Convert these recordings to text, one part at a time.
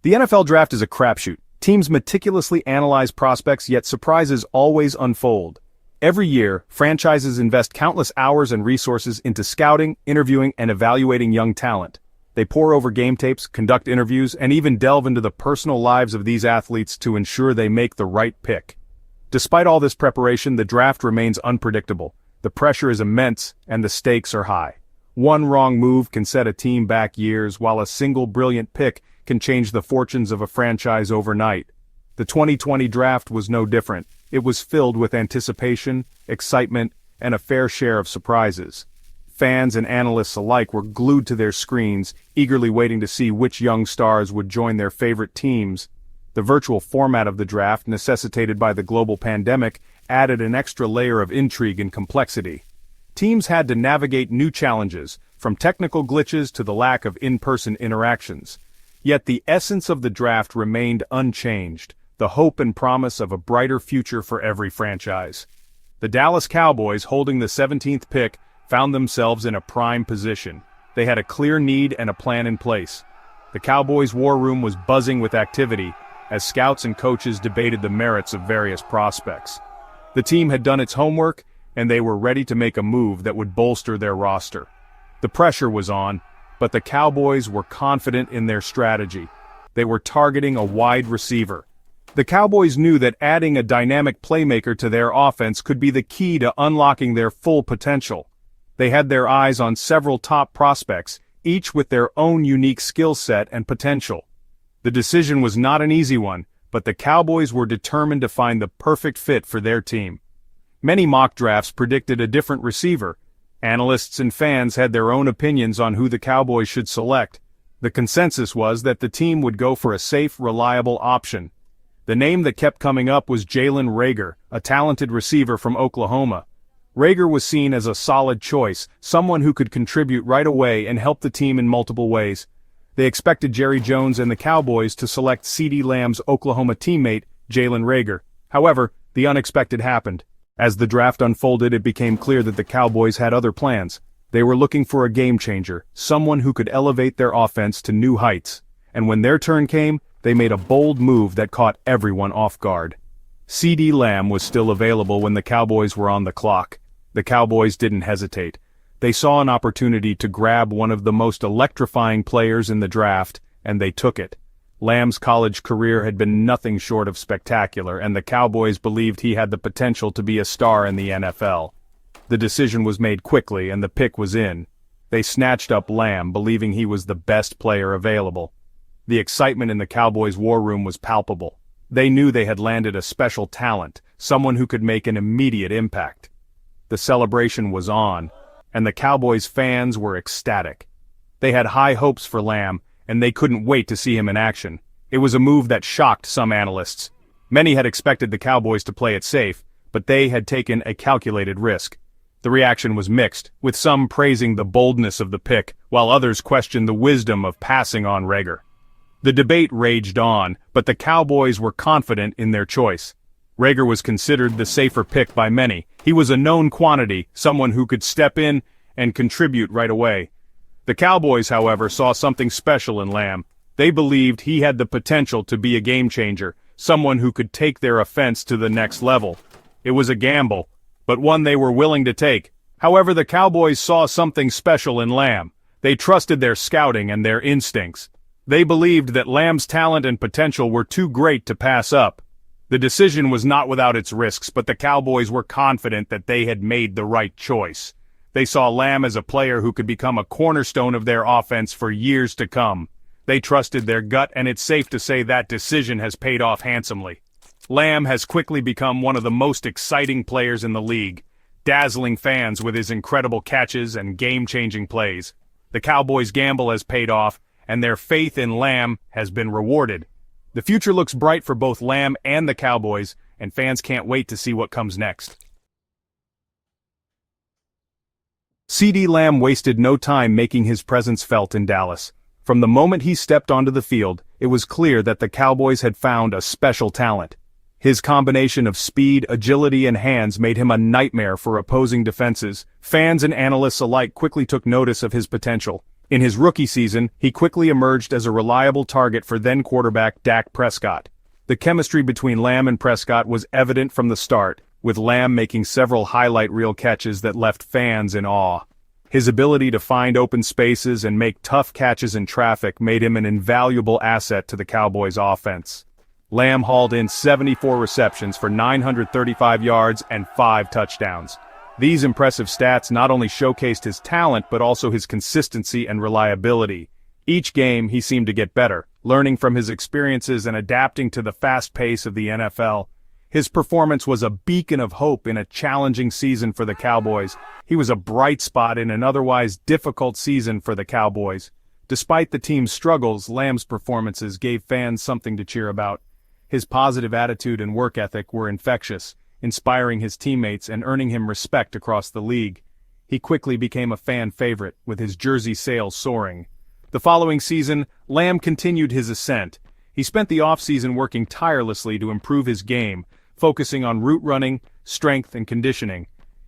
The NFL draft is a crapshoot. Teams meticulously analyze prospects, yet surprises always unfold. Every year, franchises invest countless hours and resources into scouting, interviewing, and evaluating young talent. They pore over game tapes, conduct interviews, and even delve into the personal lives of these athletes to ensure they make the right pick. Despite all this preparation, the draft remains unpredictable. The pressure is immense, and the stakes are high. One wrong move can set a team back years, while a single brilliant pick can change the fortunes of a franchise overnight. The 2020 draft was no different. It was filled with anticipation, excitement, and a fair share of surprises. Fans and analysts alike were glued to their screens, eagerly waiting to see which young stars would join their favorite teams. The virtual format of the draft, necessitated by the global pandemic, added an extra layer of intrigue and complexity. Teams had to navigate new challenges, from technical glitches to the lack of in-person interactions. Yet the essence of the draft remained unchanged, the hope and promise of a brighter future for every franchise. The Dallas Cowboys, holding the 17th pick, found themselves in a prime position. They had a clear need and a plan in place. The Cowboys' war room was buzzing with activity, as scouts and coaches debated the merits of various prospects. The team had done its homework, and they were ready to make a move that would bolster their roster. The pressure was on, but the Cowboys were confident in their strategy. They were targeting a wide receiver. The Cowboys knew that adding a dynamic playmaker to their offense could be the key to unlocking their full potential. They had their eyes on several top prospects, each with their own unique skill set and potential. The decision was not an easy one, but the Cowboys were determined to find the perfect fit for their team. Many mock drafts predicted a different receiver. Analysts and fans had their own opinions on who the Cowboys should select. The consensus was that the team would go for a safe, reliable option. The name that kept coming up was Jalen Reagor, a talented receiver from Oklahoma. Reagor was seen as a solid choice, someone who could contribute right away and help the team in multiple ways. They expected Jerry Jones and the Cowboys to select CeeDee Lamb's Oklahoma teammate, Jalen Reagor. However, the unexpected happened. As the draft unfolded, it became clear that the Cowboys had other plans. They were looking for a game-changer, someone who could elevate their offense to new heights. And when their turn came, they made a bold move that caught everyone off guard. CeeDee Lamb was still available when the Cowboys were on the clock. The Cowboys didn't hesitate. They saw an opportunity to grab one of the most electrifying players in the draft, and they took it. Lamb's college career had been nothing short of spectacular, and the Cowboys believed he had the potential to be a star in the NFL. The decision was made quickly, and the pick was in. They snatched up Lamb, believing he was the best player available. The excitement in the Cowboys' war room was palpable. They knew they had landed a special talent, someone who could make an immediate impact. The celebration was on, and the Cowboys' fans were ecstatic. They had high hopes for Lamb, and they couldn't wait to see him in action. It was a move that shocked some analysts. Many had expected the Cowboys to play it safe, but they had taken a calculated risk. The reaction was mixed, with some praising the boldness of the pick, while others questioned the wisdom of passing on Reagor. The debate raged on, but the Cowboys were confident in their choice. Reagor was considered the safer pick by many. He was a known quantity, someone who could step in and contribute right away. The Cowboys, however, saw something special in Lamb. They believed he had the potential to be a game-changer, someone who could take their offense to the next level. It was a gamble, but one they were willing to take. However, the Cowboys saw something special in Lamb. They trusted their scouting and their instincts. They believed that Lamb's talent and potential were too great to pass up. The decision was not without its risks, but the Cowboys were confident that they had made the right choice. They saw Lamb as a player who could become a cornerstone of their offense for years to come. They trusted their gut, and it's safe to say that decision has paid off handsomely. Lamb has quickly become one of the most exciting players in the league, dazzling fans with his incredible catches and game-changing plays. The Cowboys' gamble has paid off, and their faith in Lamb has been rewarded. The future looks bright for both Lamb and the Cowboys, and fans can't wait to see what comes next. CeeDee Lamb wasted no time making his presence felt in Dallas. From the moment he stepped onto the field, it was clear that the Cowboys had found a special talent. His combination of speed, agility, and hands made him a nightmare for opposing defenses. Fans and analysts alike quickly took notice of his potential. In his rookie season, he quickly emerged as a reliable target for then-quarterback Dak Prescott. The chemistry between Lamb and Prescott was evident from the start, with Lamb making several highlight reel catches that left fans in awe. His ability to find open spaces and make tough catches in traffic made him an invaluable asset to the Cowboys' offense. Lamb hauled in 74 receptions for 935 yards and 5 touchdowns. These impressive stats not only showcased his talent but also his consistency and reliability. Each game he seemed to get better, learning from his experiences and adapting to the fast pace of the NFL. His performance was a beacon of hope in a challenging season for the Cowboys. He was a bright spot in an otherwise difficult season for the Cowboys. Despite the team's struggles, Lamb's performances gave fans something to cheer about. His positive attitude and work ethic were infectious, inspiring his teammates and earning him respect across the league. He quickly became a fan favorite, with his jersey sales soaring. The following season, Lamb continued his ascent. He spent the offseason working tirelessly to improve his game, focusing on route running, strength, and conditioning.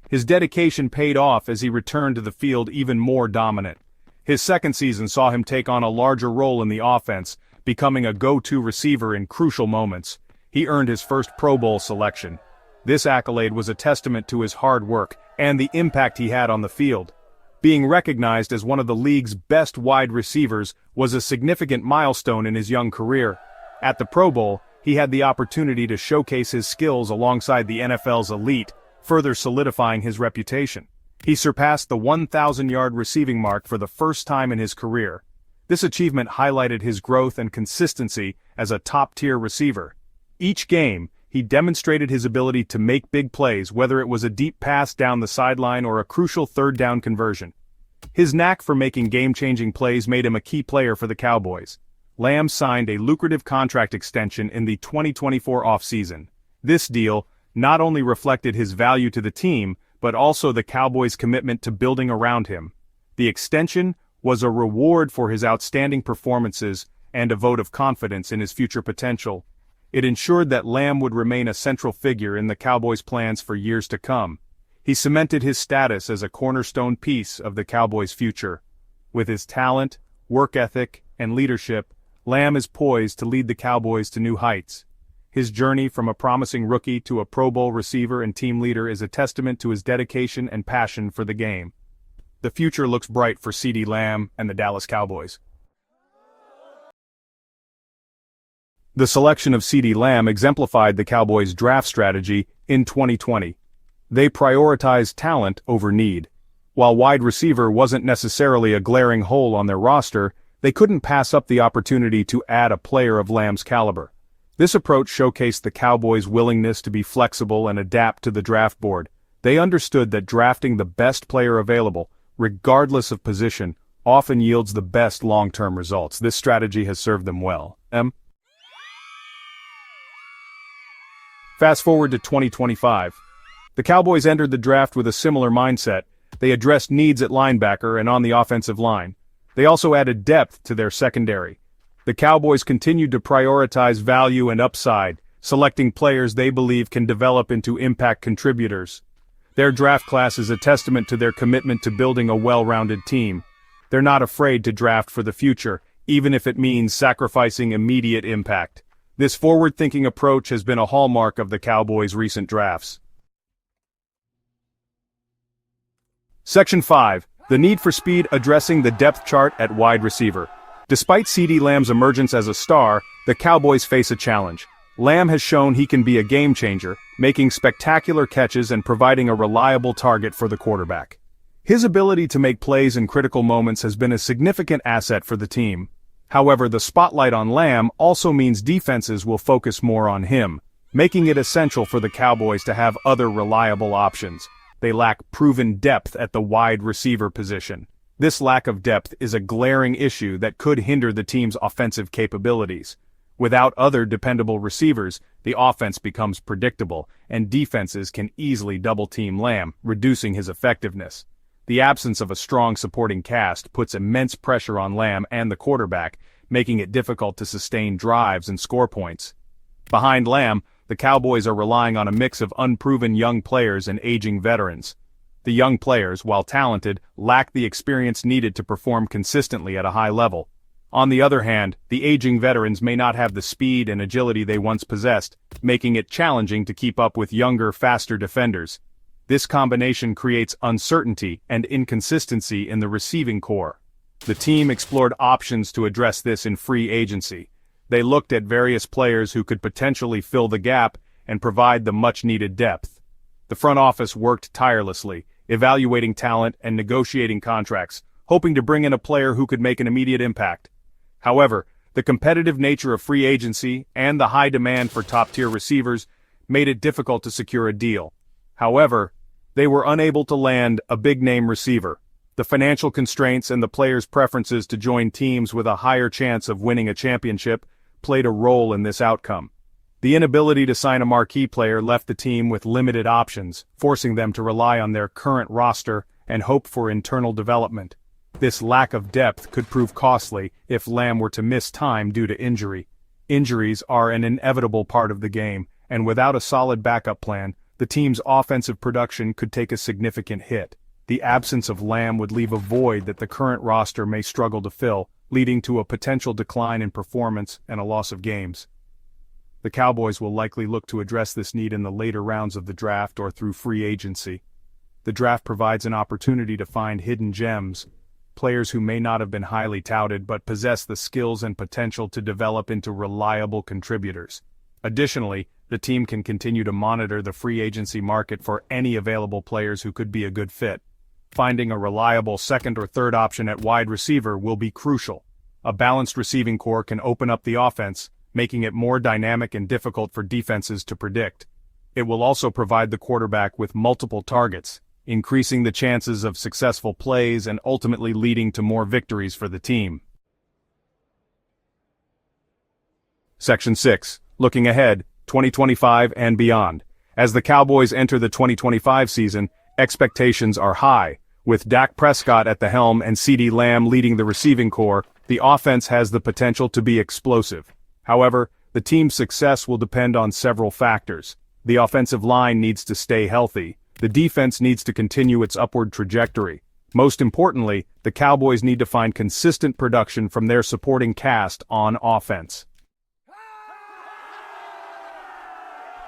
His dedication paid off as he returned to the field even more dominant. His second season saw him take on a larger role in the offense, becoming a go-to receiver in crucial moments. He earned his first Pro Bowl selection. This accolade was a testament to his hard work and the impact he had on the field. Being recognized as one of the league's best wide receivers was a significant milestone in his young career. At the Pro Bowl, he had the opportunity to showcase his skills alongside the NFL's elite, further solidifying his reputation. He surpassed the 1,000-yard receiving mark for the first time in his career. This achievement highlighted his growth and consistency as a top-tier receiver. Each game, he demonstrated his ability to make big plays, whether it was a deep pass down the sideline or a crucial third-down conversion. His knack for making game-changing plays made him a key player for the Cowboys. Lamb signed a lucrative contract extension in the 2024 offseason. This deal not only reflected his value to the team, but also the Cowboys' commitment to building around him. The extension was a reward for his outstanding performances and a vote of confidence in his future potential. It ensured that Lamb would remain a central figure in the Cowboys' plans for years to come. He cemented his status as a cornerstone piece of the Cowboys' future. With his talent, work ethic, and leadership, Lamb is poised to lead the Cowboys to new heights. His journey from a promising rookie to a Pro Bowl receiver and team leader is a testament to his dedication and passion for the game. The future looks bright for CeeDee Lamb and the Dallas Cowboys. The selection of CeeDee Lamb exemplified the Cowboys' draft strategy in 2020. They prioritized talent over need. While wide receiver wasn't necessarily a glaring hole on their roster, they couldn't pass up the opportunity to add a player of Lamb's caliber. This approach showcased the Cowboys' willingness to be flexible and adapt to the draft board. They understood that drafting the best player available, regardless of position, often yields the best long-term results. This strategy has served them well. Fast forward to 2025. The Cowboys entered the draft with a similar mindset. They addressed needs at linebacker and on the offensive line. They also added depth to their secondary. The Cowboys continued to prioritize value and upside, selecting players they believe can develop into impact contributors. Their draft class is a testament to their commitment to building a well-rounded team. They're not afraid to draft for the future, even if it means sacrificing immediate impact. This forward-thinking approach has been a hallmark of the Cowboys' recent drafts. Section 5. The need for speed, addressing the depth chart at wide receiver. Despite CeeDee Lamb's emergence as a star, the Cowboys face a challenge. Lamb has shown he can be a game-changer, making spectacular catches and providing a reliable target for the quarterback. His ability to make plays in critical moments has been a significant asset for the team. However, the spotlight on Lamb also means defenses will focus more on him, making it essential for the Cowboys to have other reliable options. They lack proven depth at the wide receiver position. This lack of depth is a glaring issue that could hinder the team's offensive capabilities. Without other dependable receivers, the offense becomes predictable, and defenses can easily double-team Lamb, reducing his effectiveness. The absence of a strong supporting cast puts immense pressure on Lamb and the quarterback, making it difficult to sustain drives and score points. Behind Lamb, the Cowboys are relying on a mix of unproven young players and aging veterans. The young players, while talented, lack the experience needed to perform consistently at a high level. On the other hand, the aging veterans may not have the speed and agility they once possessed, making it challenging to keep up with younger, faster defenders. This combination creates uncertainty and inconsistency in the receiving core. The team explored options to address this in free agency. They looked at various players who could potentially fill the gap and provide the much-needed depth. The front office worked tirelessly, evaluating talent and negotiating contracts, hoping to bring in a player who could make an immediate impact. However, the competitive nature of free agency and the high demand for top-tier receivers made it difficult to secure a deal. However, they were unable to land a big-name receiver. The financial constraints and the players' preferences to join teams with a higher chance of winning a championship played a role in this outcome. The inability to sign a marquee player left the team with limited options, forcing them to rely on their current roster and hope for internal development. This lack of depth could prove costly if Lamb were to miss time due to injury. Injuries are an inevitable part of the game, and without a solid backup plan, the team's offensive production could take a significant hit. The absence of Lamb would leave a void that the current roster may struggle to fill, leading to a potential decline in performance and a loss of games. The Cowboys will likely look to address this need in the later rounds of the draft or through free agency. The draft provides an opportunity to find hidden gems, players who may not have been highly touted but possess the skills and potential to develop into reliable contributors. Additionally, the team can continue to monitor the free agency market for any available players who could be a good fit. Finding a reliable second or third option at wide receiver will be crucial. A balanced receiving core can open up the offense, making it more dynamic and difficult for defenses to predict. It will also provide the quarterback with multiple targets, increasing the chances of successful plays and ultimately leading to more victories for the team. Section 6. Looking ahead, 2025 and beyond. As the Cowboys enter the 2025 season, expectations are high. With Dak Prescott at the helm and CeeDee Lamb leading the receiving core, the offense has the potential to be explosive. However, the team's success will depend on several factors. The offensive line needs to stay healthy. The defense needs to continue its upward trajectory. Most importantly, the Cowboys need to find consistent production from their supporting cast on offense.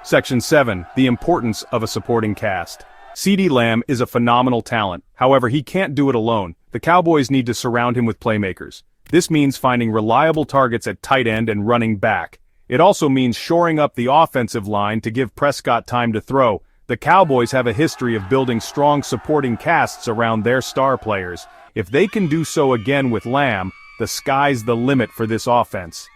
Section 7. The importance of a supporting cast. CeeDee Lamb is a phenomenal talent. However, he can't do it alone. The Cowboys need to surround him with playmakers. This means finding reliable targets at tight end and running back. It also means shoring up the offensive line to give Prescott time to throw. The Cowboys have a history of building strong supporting casts around their star players. If they can do so again with Lamb, the sky's the limit for this offense.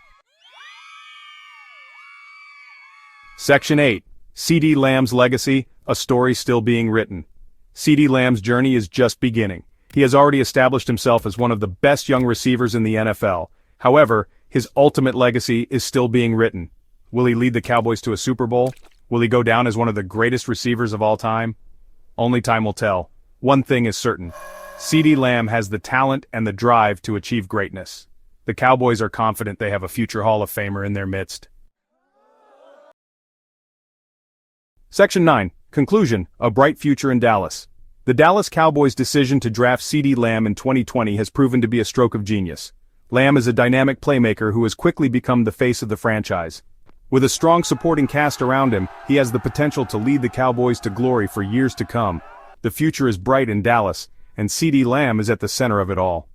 Section 8. CeeDee Lamb's legacy, a story still being written. CeeDee Lamb's journey is just beginning. He has already established himself as one of the best young receivers in the NFL. However, his ultimate legacy is still being written. Will he lead the Cowboys to a Super Bowl? Will he go down as one of the greatest receivers of all time? Only time will tell. One thing is certain. CeeDee Lamb has the talent and the drive to achieve greatness. The Cowboys are confident they have a future Hall of Famer in their midst. Section 9. Conclusion. A bright future in Dallas. The Dallas Cowboys' decision to draft CeeDee Lamb in 2020 has proven to be a stroke of genius. Lamb is a dynamic playmaker who has quickly become the face of the franchise. With a strong supporting cast around him, he has the potential to lead the Cowboys to glory for years to come. The future is bright in Dallas, and CeeDee Lamb is at the center of it all.